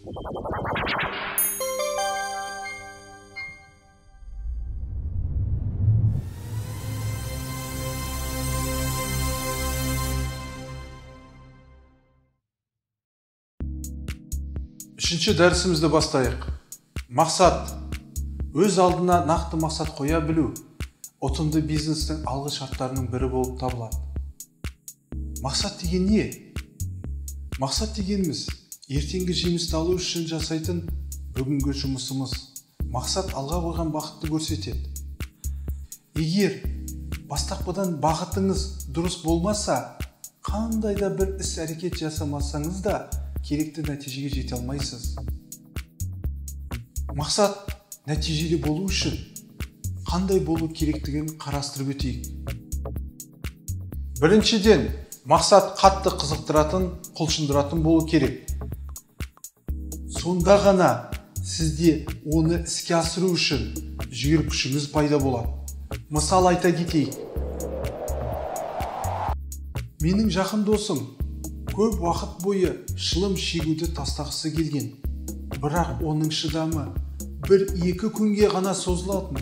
Үшінші дәрісімізді бастайық. Мақсат. Өз алдына нақты мақсат қоя білу ұтымды бизнестің алғы шарттарының бірі болып табылады. Мақсат деген не? Мақсат дегеніміз ертеңгі жемісті алу үшін жасайтын бүгінгі жұмысымыз. Мақсат алға қойған бағытты көрсетеді. Егер бастапқыдан бағытыңыз дұрыс болмаса, қандай да бір іс-әрекет жасамасаңыз да керекті нәтижеге жете алмайсыз. Мақсат нәтижелі болу үшін қандай болу керектігін қарастырып өтейік. Біріншіден, мақсат қатты қызықтыратын, құлшындыратын болу керек. Сонда ғана сізде оны іске асыру үшін жігер күшіңіз пайда болады. Мысал айта кетейік. Менің жақын досым көп уақыт бойы шылым шегуді тастағысы келген. Бірақ оның шыдамы 1-2 күнге ғана созылатын.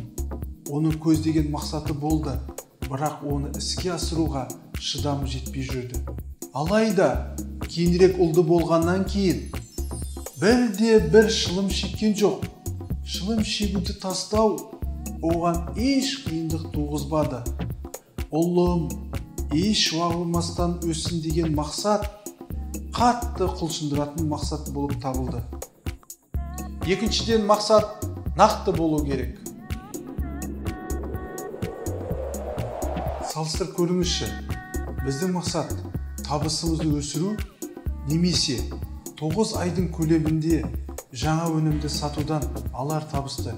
Оның көздеген мақсаты болды, бірақ оны іске асыруға шыдамы жетпей жүрді. Алайда, кейінірек ұлды болғаннан кейін бір шылым шеккен жоқ. Шылым шегуді тастау оған еш қиындық туғызбады. Ұлым, еш уағылмастан өссін деген мақсат қатты құлшындыратын мақсат болып табылды. Екіншіден, мақсат нақты болу керек. Салыстыр көріңізші, біздің мақсат табысымызды өсіру немесе 9 айдың көлемінде жаңа өнімді сатудан алар табысты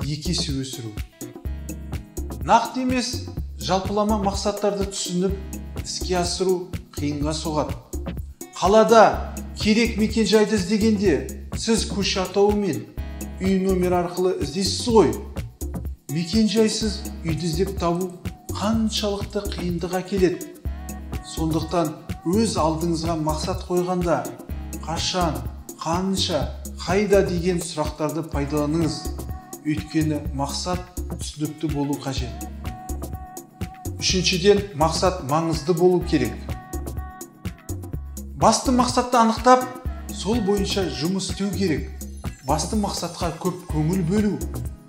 2 есе өсіру. Нақты емес, жалпылама мақсаттарды түсініп, іске асыру қиынға соғады. Қалада керек мекен-жайды іздегенде, сіз көше атауы мен үй номер арқылы іздейсіз ғой. Мекен-жайсыз үйді іздеп табу қаншалықты қиындық әкеледі. Сондықтан өз алдыңызға мақсат қойғанда, қашан, қанша, қайда деген сұрақтарды пайдаланыңыз. Өйткені мақсат түсінікті болу қажет. Үшіншіден, мақсат маңызды болу керек. Басты мақсатты анықтап, сол бойынша жұмыс істеу керек. Басты мақсатқа көп көңіл бөлу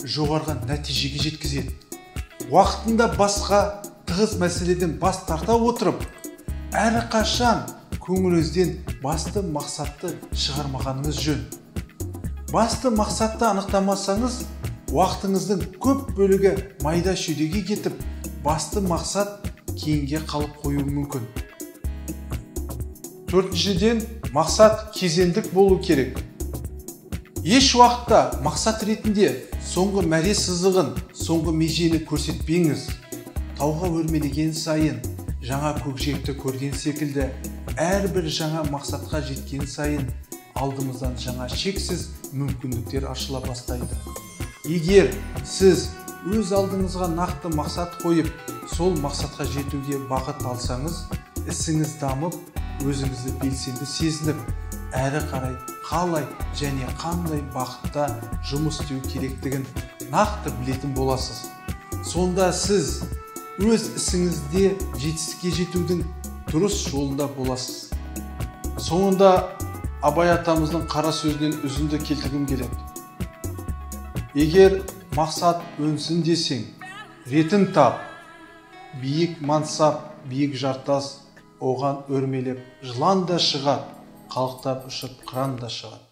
жоғарғы нәтижеге жеткізеді. Уақытында басқа тығыз мәселеден бас тарта отырып, әрі қашан көңіліңізден басты мақсатты шығармағаныңыз жөн. Басты мақсатты анықтамасаңыз, уақытыңыздың көп бөлігі майда шүйдеге кетіп, басты мақсат кейінге қалып қоюы мүмкін. Төртіншіден, мақсат кезеңдік болу керек. Еш уақытта мақсат ретінде соңғы мәре сызығын, соңғы межені көрсетпеңіз. Тауға өрмелеген сайын, жаңа көкжиекті көрген секілді, әрбір жаңа мақсатқа жеткен сайын алдымыздан жаңа шексіз мүмкіндіктер ашыла бастайды. Егер сіз өз алдыңызға нақты мақсат қойып, сол мақсатқа жетуге бағыт алсаңыз, ісіңіз дамып, өзіңізді белсенді сезініп, әрі қарай қалай және қандай бағытта жұмыс істеу керектігін нақты білетін боласыз. Сонда сіз өз ісіңізде жетістікке жетудің дұрыс жолында боласыз. Соңында Абай атамыздың қара сөзінен үзінді келтіргім келеді. Егер мақсат өнсін десең, ретін тап, биік мансап, биік жартас, оған өрмелеп жылан да шығады, қалықтап ұшып қыран да шығады.